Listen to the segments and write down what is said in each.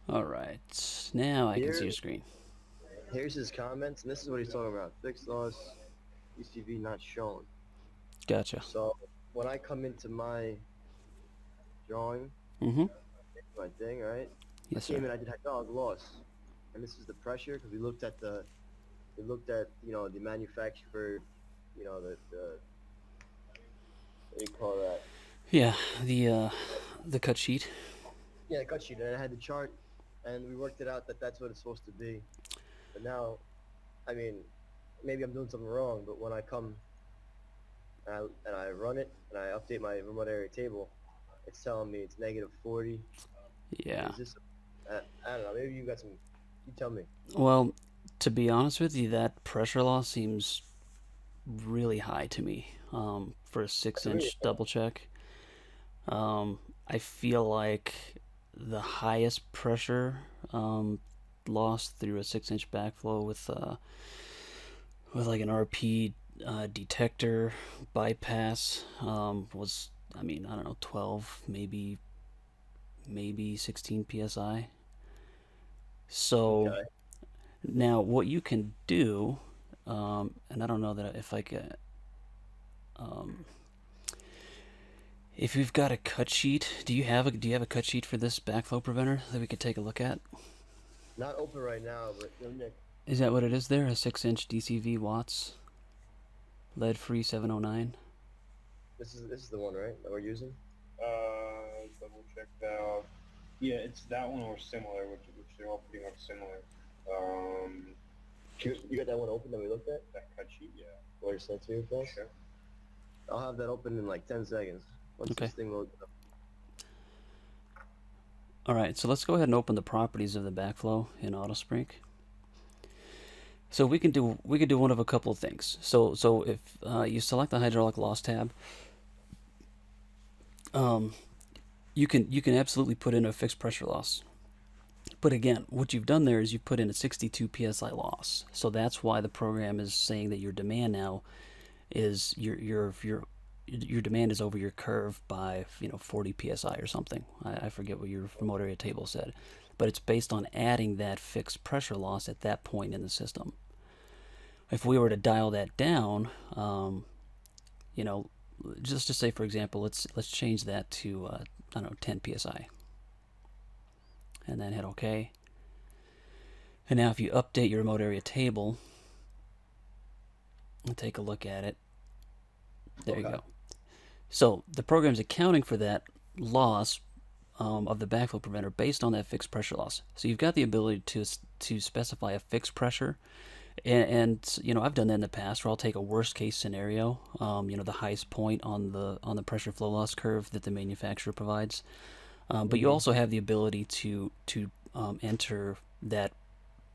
All right, now I can see Here, your screen. here's his comments, and this is what he's talking about. Fixed loss, UCV not shown. Gotcha. So when I come into my drawing, Mm-hmm. my thing, right? I Yes, sir. came in, I did hydraulic loss, and this is the pressure because we looked at the manufacturer, the what do you call that? Yeah, the cut sheet. Yeah, the cut sheet, and I had the chart, and we worked it out that that's what it's supposed to be. But now, I mean, maybe I'm doing something wrong, but when I come and I run it and I update my remote area table, it's telling me it's negative 40. Yeah. Is this? I don't know. Maybe you got some. You tell me. Well, to be honest with you, that pressure loss seems really high to me. For a six That's really inch double check, I feel like the highest pressure loss through a 6 inch backflow with like an RP detector bypass was, I mean, I don't know, 12, maybe 16 psi. So Okay. now what you can do, and I don't know that if I could, um, if you've got a cut sheet, do you have a cut sheet for this backflow preventer that we could take a look at? Not open right now, but Nick, Is that what it is there? A 6 inch DCV watts, lead free 709? this is the one, right? That we're using. Double check that. Yeah, it's that one or similar, which they're all pretty much similar. Um, You got that one open that we looked at? that cut sheet, yeah. Want to send to me, Phil? Sure. I'll have that open in like 10 seconds once Okay. this thing loads up. All right, so let's go ahead and open the properties of the backflow in AutoSPRINK. So we could do one of a couple of things. So if you select the hydraulic loss tab, um, you can absolutely put in a fixed pressure loss. But again, what you've done there is you've put in a 62 psi loss. So that's why the program is saying that your demand now is your demand is over your curve by 40 psi or something. I forget what your remote area table said, but it's based on adding that fixed pressure loss at that point in the system. If we were to dial that down, you know, just to say for example, let's change that to I don't know 10 psi, and then hit OK. And now if you update your remote area table and take a look at it, there you Okay. go. So the program's accounting for that loss of the backflow preventer based on that fixed pressure loss. So you've got the ability to specify a fixed pressure, and I've done that in the past where I'll take a worst case scenario, the highest point on the pressure flow loss curve that the manufacturer provides. But you Mm-hmm. also have the ability to enter that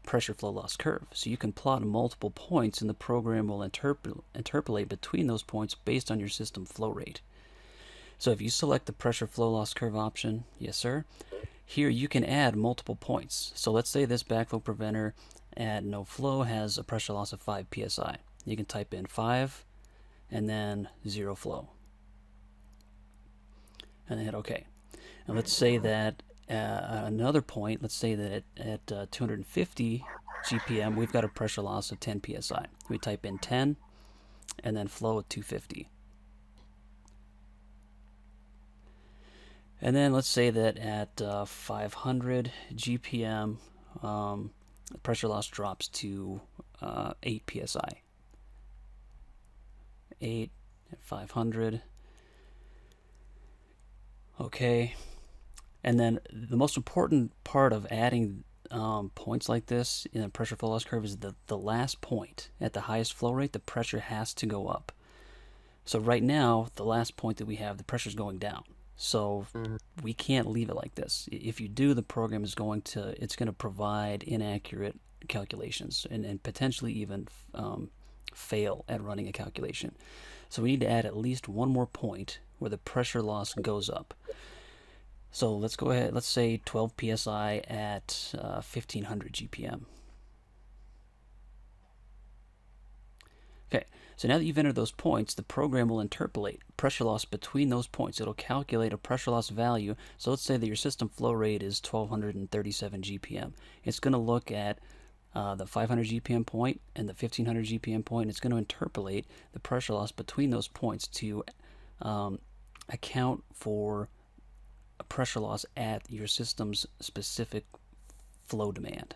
pressure flow loss curve. So you can plot multiple points, and the program will interpolate between those points based on your system flow rate. So if you select the pressure flow loss curve option, yes sir, here you can add multiple points. So let's say this backflow preventer at no flow has a pressure loss of 5 psi. You can type in 5 and then 0 flow and then hit OK. And let's say that another point, let's say that at 250 GPM, we've got a pressure loss of 10 psi. We type in 10 and then flow at 250. And then let's say that at 500 GPM, the pressure loss drops to 8 psi. 8 at 500. Okay. And then the most important part of adding points like this in a pressure flow loss curve is the last point. At the highest flow rate, the pressure has to go up. So right now, the last point that we have, the pressure is going down. So Mm-hmm. we can't leave it like this. If you do, the program is it's going to provide inaccurate calculations and potentially even fail at running a calculation. So we need to add at least one more point where the pressure loss goes up. So let's go ahead. Let's say 12 psi at 1500 GPM. Okay, So now that you've entered those points, the program will interpolate pressure loss between those points. It'll calculate a pressure loss value. So let's say that your system flow rate is 1237 GPM. It's going to look at the 500 GPM point and the 1500 GPM point, and it's going to interpolate the pressure loss between those points to account for a pressure loss at your system's specific flow demand.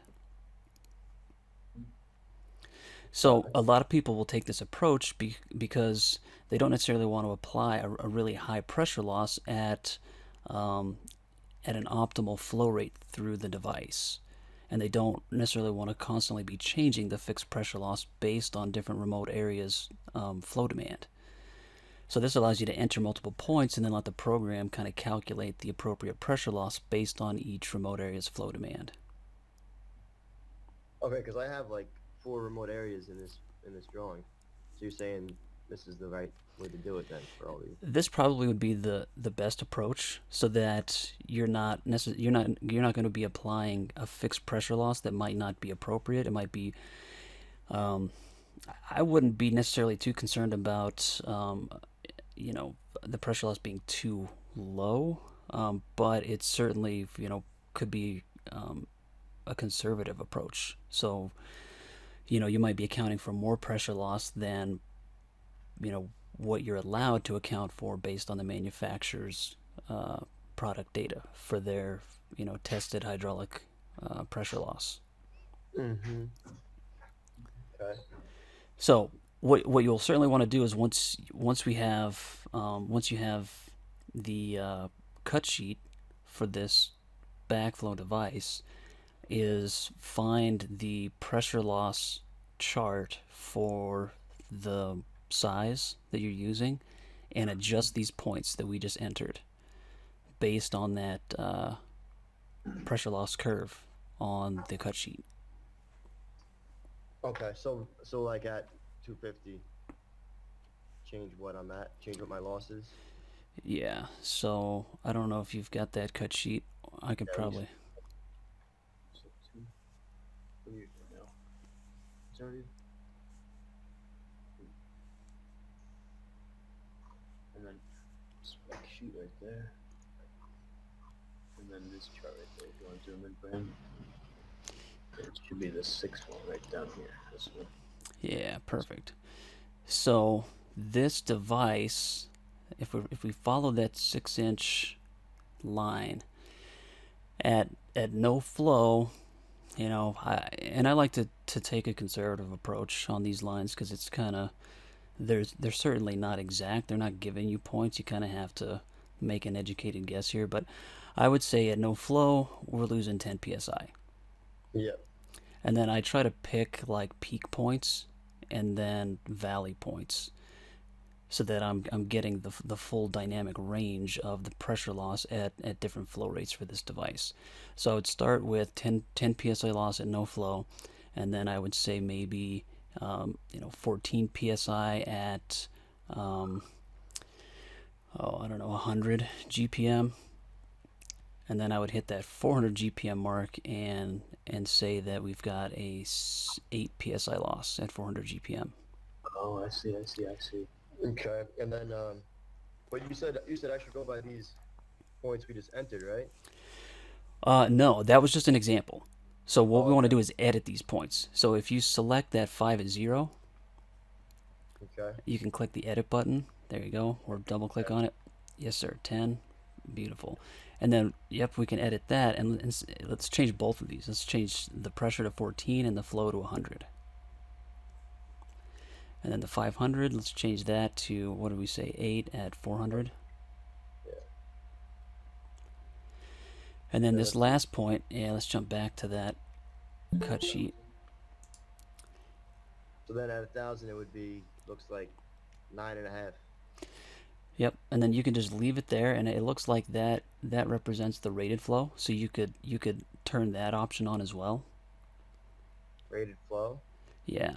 So a lot of people will take this approach because they don't necessarily want to apply a really high pressure loss at an optimal flow rate through the device. And they don't necessarily want to constantly be changing the fixed pressure loss based on different remote areas' flow demand. So this allows you to enter multiple points and then let the program kind of calculate the appropriate pressure loss based on each remote area's flow demand. Okay, because I have like 4 remote areas in this drawing. So you're saying this is the right way to do it then for all these? This probably would be the best approach, so that you're not going to be applying a fixed pressure loss that might not be appropriate. It might be I wouldn't be necessarily too concerned about the pressure loss being too low, but it certainly could be a conservative approach. So you might be accounting for more pressure loss than what you're allowed to account for based on the manufacturer's product data for their tested hydraulic pressure loss. Mm-hmm. Okay. So what you'll certainly want to do is once you have the cut sheet for this backflow device, is find the pressure loss chart for the size that you're using and adjust these points that we just entered based on that pressure loss curve on the cut sheet. Okay, so like at 250, change what I'm at, change what my loss is. Yeah, so I don't know if you've got that cut sheet. I could probably. So 2. What are you doing now? Sorry. And then spec sheet right there. And then this chart right there. You want to zoom in for him? It should be the 6th one right down here. This one. Yeah, perfect. So this device, if we follow that 6-inch line at no flow, I like to take a conservative approach on these lines because it's kind of they're certainly not exact. They're not giving you points. You kind of have to make an educated guess here, but I would say at no flow we're losing 10 psi. Yep. And then I try to pick like peak points and then valley points, so that I'm getting the full dynamic range of the pressure loss at different flow rates for this device. So I would start with 10 psi loss at no flow, and then I would say maybe 14 psi at 100 GPM, and then I would hit that 400 GPM mark and say that we've got a 8 psi loss at 400 GPM. Oh, I see. Okay, and then but you said I should go by these points we just entered, right? No, that was just an example. So what we want to Okay. do is edit these points. So if you select that 5 at 0, Okay. you can click the edit button. There you go. Or double click Okay. on it. Yes, sir. 10. Beautiful. And then, yep, we can edit that. And let's change both of these. Let's change the pressure to 14 and the flow to 100. And then the 500, let's change that to, what did we say, 8 at 400. Yeah. And then Yeah, this last point, let's jump back to that cut sheet. So then at 1,000 it would be, looks like 9.5. Yep, and then you can just leave it there, and it looks like that represents the rated flow. So you could turn that option on as well. Rated flow. Yeah.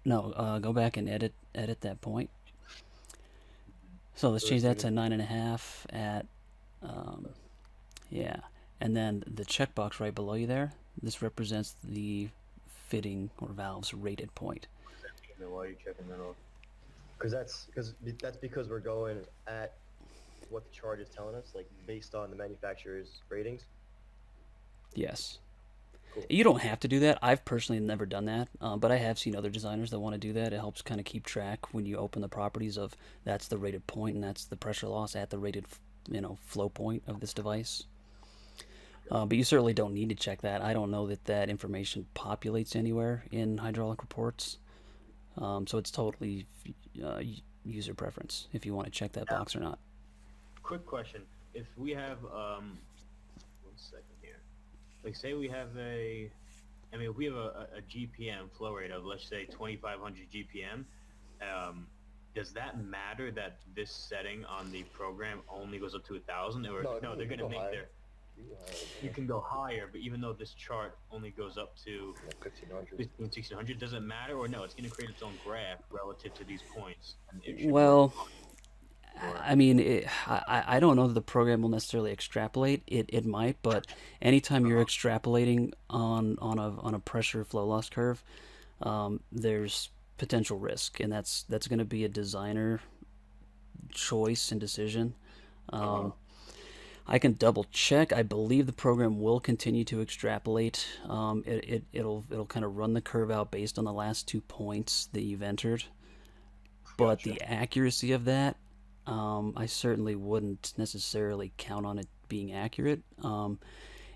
No, go back and edit that point. So let's So change it's that to 9.5 at yeah, and then the checkbox right below you there. This represents the fitting or valve's rated point. While you're checking that off. That's because we're going at what the chart is telling us, like based on the manufacturer's ratings. Yes. Cool. You don't have to do that. I've personally never done that, but I have seen other designers that want to do that. It helps kind of keep track when you open the properties of that's the rated point and that's the pressure loss at the rated, flow point of this device. But you certainly don't need to check that. I don't know that that information populates anywhere in hydraulic reports. So it's totally user preference if you want to check that box or not. Quick question: if we have 1 second here, like say we have if we have a GPM flow rate of, let's say, 2,500 GPM, does that matter that this setting on the program only goes up to 1,000, or no? They're gonna make their you can go higher, but even though this chart only goes up to 1,500, does it matter, or no? It's going to create its own graph relative to these points. And it should Well, Or- I mean, I don't know that the program will necessarily extrapolate. It might, but anytime you're extrapolating on a pressure flow loss curve, there's potential risk, and that's going to be a designer choice and decision. I can double check. I believe the program will continue to extrapolate. It'll kind of run the curve out based on the last 2 points that you've entered. But Gotcha. the accuracy of that, I certainly wouldn't necessarily count on it being accurate.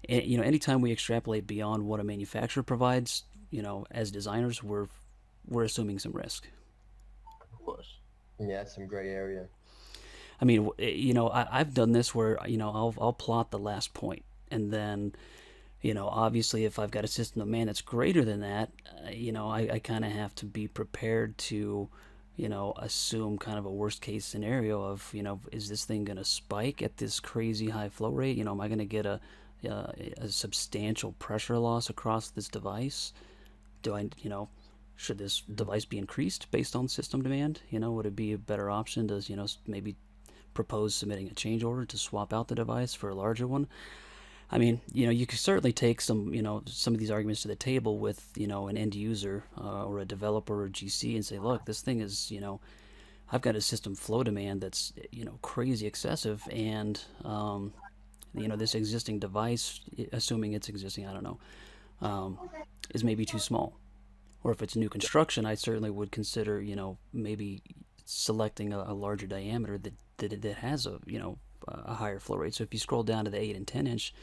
Anytime we extrapolate beyond what a manufacturer provides, as designers, we're assuming some risk. Of course. Yeah, that's some gray area. I mean, I've done this where I'll plot the last point, and then obviously if I've got a system demand that's greater than that, I kind of have to be prepared to assume kind of a worst case scenario of is this thing going to spike at this crazy high flow rate? Am I going to get a substantial pressure loss across this device? Do I should this device be increased based on system demand? Would it be a better option to maybe propose submitting a change order to swap out the device for a larger one? I mean, you could certainly take some of these arguments to the table with, an end user or a developer or GC and say, look, this thing is, I've got a system flow demand that's, crazy excessive, and, this existing device, assuming it's existing, I don't know, is maybe too small. Or if it's new construction, I certainly would consider, maybe selecting a larger diameter that has a higher flow rate. So if you scroll down to the 8 and 10 inch,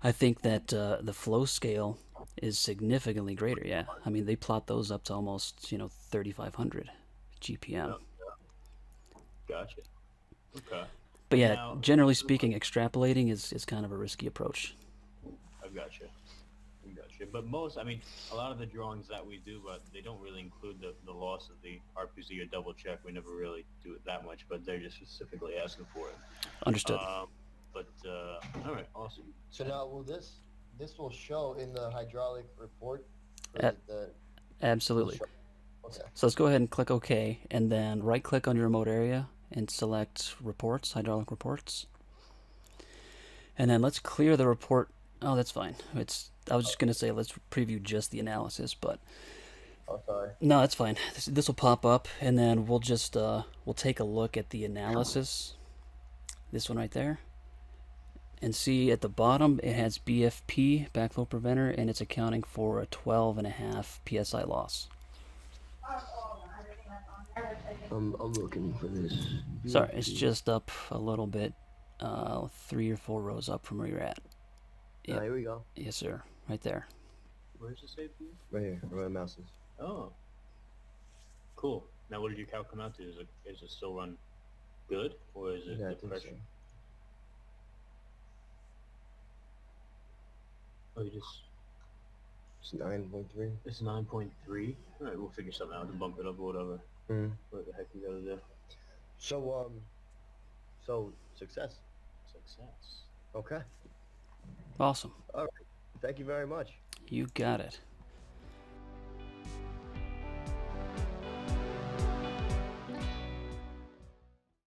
I think that the flow scale is significantly greater. Yeah, I mean they plot those up to almost 3,500 GPM. Gotcha. Okay. But yeah, Now, generally speaking, extrapolating is kind of a risky approach. I've gotcha. But a lot of the drawings that we do, but they don't really include the loss of the RPZ or double check. We never really do it that much, but they're just specifically asking for it. Understood. All right, awesome. So now, will this will show in the hydraulic report? Absolutely. Okay. So let's go ahead and click OK, and then right-click on your remote area and select Reports, Hydraulic Reports. And then let's clear the report. Oh, that's fine. I was just going to say let's preview just the analysis, but Oh, sorry. no, that's fine. This will pop up, and then we'll just we'll take a look at the analysis. This one right there, and see at the bottom it has BFP, backflow preventer, and it's accounting for a 12.5 psi loss. I'm looking for this. Sorry, it's just up a little bit, 3 or 4 rows up from where you're at. Yep. Here we go. Yes, sir. Right there. Where's the save view? Right here, where my mouse is. Oh, cool. Now, what did your cow come out to? Is it still run good, or is it Yeah, I the think pressure? So. Oh, It's 9.3. It's 9.3. All right, we'll figure something out to bump it up or whatever. What the heck you gotta do? So success. Success. Okay. Awesome. All right. Thank you very much. You got it.